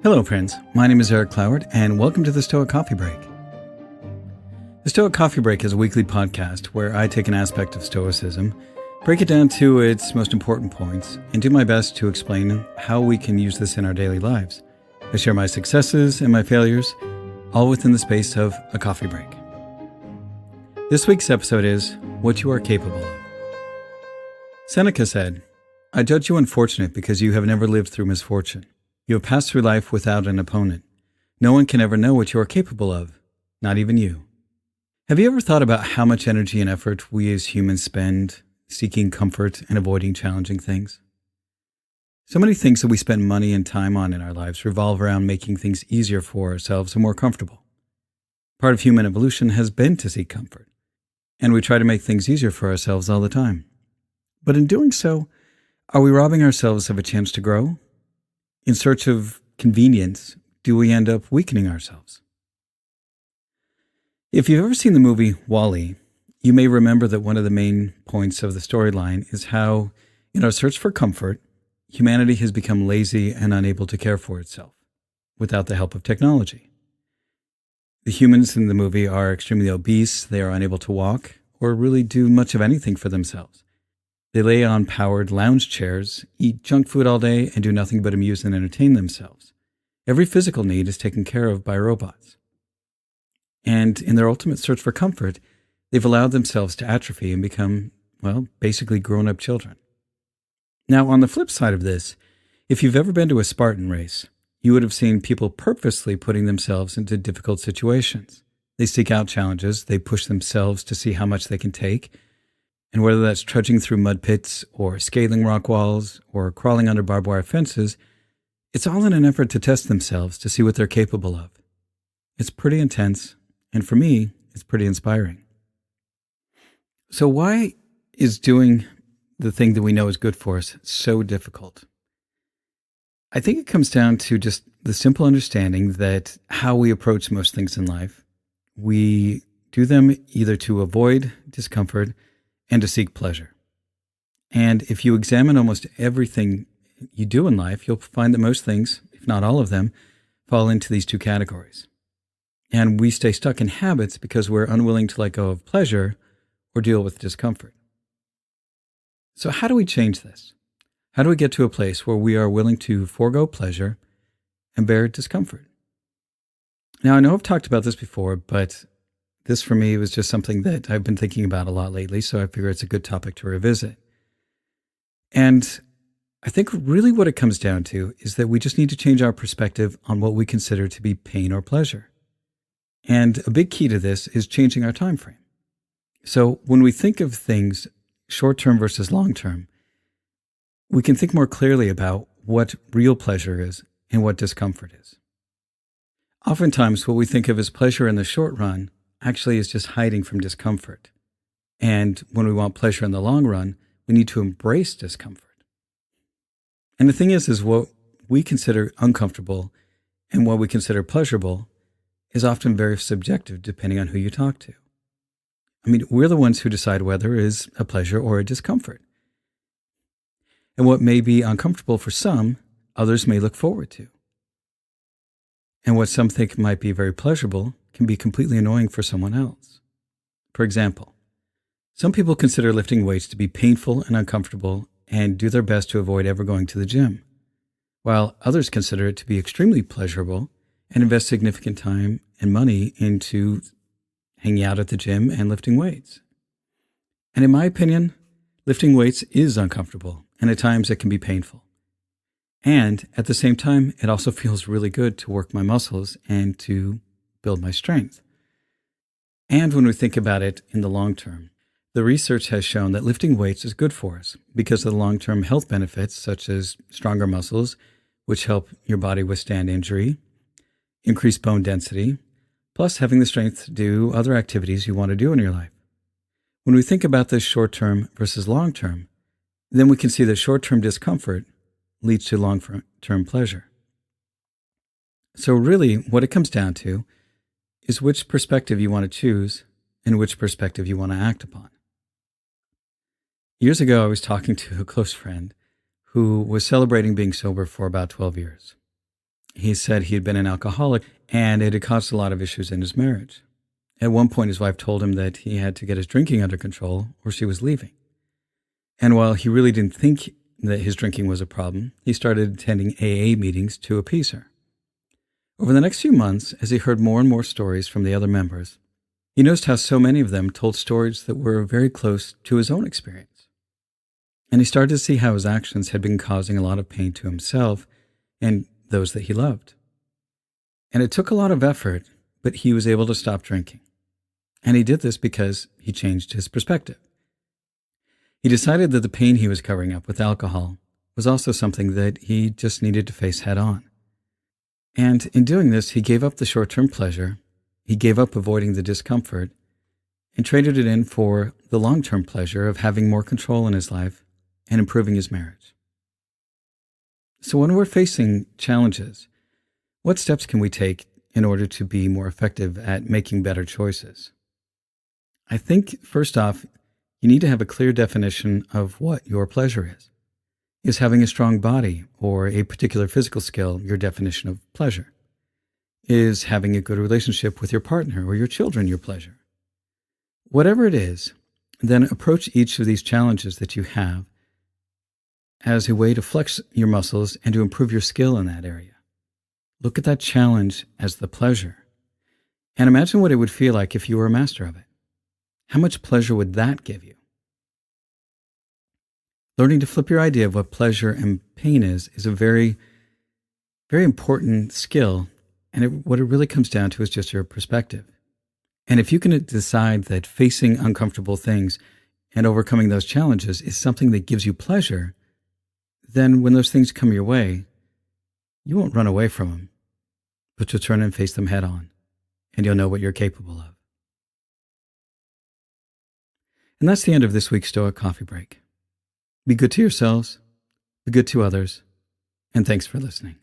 Hello friends, my name is Eric Cloward and welcome to the Stoic Coffee Break. The Stoic Coffee Break is a weekly podcast where I take an aspect of Stoicism, break it down to its most important points, and do my best to explain how we can use this in our daily lives. I share my successes and my failures, all within the space of a coffee break. This week's episode is What You Are Capable of. Seneca said, "I judge you unfortunate because you have never lived through misfortune. You have passed through life without an opponent. No one can ever know what you are capable of, not even you." Have you ever thought about how much energy and effort we as humans spend seeking comfort and avoiding challenging things? So many things that we spend money and time on in our lives revolve around making things easier for ourselves and more comfortable. Part of human evolution has been to seek comfort, and we try to make things easier for ourselves all the time. But in doing so, are we robbing ourselves of a chance to grow? In search of convenience, do we end up weakening ourselves? If you've ever seen the movie WALL-E, you may remember that one of the main points of the storyline is how, in our search for comfort, humanity has become lazy and unable to care for itself without the help of technology. The humans in the movie are extremely obese, they are unable to walk or really do much of anything for themselves. They lay on powered lounge chairs, eat junk food all day, and do nothing but amuse and entertain themselves. Every physical need is taken care of by robots. And in their ultimate search for comfort, they've allowed themselves to atrophy and become, basically grown-up children. Now, on the flip side of this, if you've ever been to a Spartan race, you would have seen people purposely putting themselves into difficult situations. They seek out challenges, they push themselves to see how much they can take, and whether that's trudging through mud pits or scaling rock walls or crawling under barbed wire fences, it's all in an effort to test themselves to see what they're capable of. It's pretty intense, and for me, it's pretty inspiring. So why is doing the thing that we know is good for us so difficult? I think it comes down to just the simple understanding that how we approach most things in life, we do them either to avoid discomfort and to seek pleasure. And if you examine almost everything you do in life, you'll find that most things, if not all of them, fall into these two categories. And we stay stuck in habits because we're unwilling to let go of pleasure or deal with discomfort. So how do we change this? How do we get to a place where we are willing to forego pleasure and bear discomfort? Now, I know I've talked about this before, but this for me was just something that I've been thinking about a lot lately, so I figure it's a good topic to revisit. And I think really what it comes down to is that we just need to change our perspective on what we consider to be pain or pleasure. And a big key to this is changing our time frame. So when we think of things short-term versus long-term, we can think more clearly about what real pleasure is and what discomfort is. Oftentimes, what we think of as pleasure in the short run actually is just hiding from discomfort. And when we want pleasure in the long run, we need to embrace discomfort. And the thing is what we consider uncomfortable and what we consider pleasurable is often very subjective depending on who you talk to. I mean, we're the ones who decide whether it is a pleasure or a discomfort. And what may be uncomfortable for some, others may look forward to. And what some think might be very pleasurable can be completely annoying for someone else. For example, some people consider lifting weights to be painful and uncomfortable and do their best to avoid ever going to the gym, while others consider it to be extremely pleasurable and invest significant time and money into hanging out at the gym and lifting weights. And in my opinion, lifting weights is uncomfortable, and at times it can be painful. And at the same time, it also feels really good to work my muscles and to build my strength. And when we think about it in the long term, the research has shown that lifting weights is good for us because of the long-term health benefits such as stronger muscles, which help your body withstand injury, increase bone density, plus having the strength to do other activities you want to do in your life. When we think about this short-term versus long-term, then we can see that short-term discomfort leads to long-term pleasure. So really, what it comes down to is which perspective you want to choose and which perspective you want to act upon. Years ago, I was talking to a close friend who was celebrating being sober for about 12 years. He said he had been an alcoholic and it had caused a lot of issues in his marriage. At one point, his wife told him that he had to get his drinking under control or she was leaving. And while he really didn't think that his drinking was a problem, he started attending AA meetings to appease her. Over the next few months, as he heard more and more stories from the other members, he noticed how so many of them told stories that were very close to his own experience. And he started to see how his actions had been causing a lot of pain to himself and those that he loved. And it took a lot of effort, but he was able to stop drinking. And he did this because he changed his perspective. He decided that the pain he was covering up with alcohol was also something that he just needed to face head on. And in doing this, he gave up the short-term pleasure, he gave up avoiding the discomfort, and traded it in for the long-term pleasure of having more control in his life and improving his marriage. So when we're facing challenges, what steps can we take in order to be more effective at making better choices? I think, first off, you need to have a clear definition of what your pleasure is. Is having a strong body or a particular physical skill your definition of pleasure? Is having a good relationship with your partner or your children your pleasure? Whatever it is, then approach each of these challenges that you have as a way to flex your muscles and to improve your skill in that area. Look at that challenge as the pleasure, and imagine what it would feel like if you were a master of it. How much pleasure would that give you? Learning to flip your idea of what pleasure and pain is a very, very important skill, and what it really comes down to is just your perspective. And if you can decide that facing uncomfortable things and overcoming those challenges is something that gives you pleasure, then when those things come your way, you won't run away from them, but you'll turn and face them head on, and you'll know what you're capable of. And that's the end of this week's Stoic Coffee Break. Be good to yourselves, be good to others, and thanks for listening.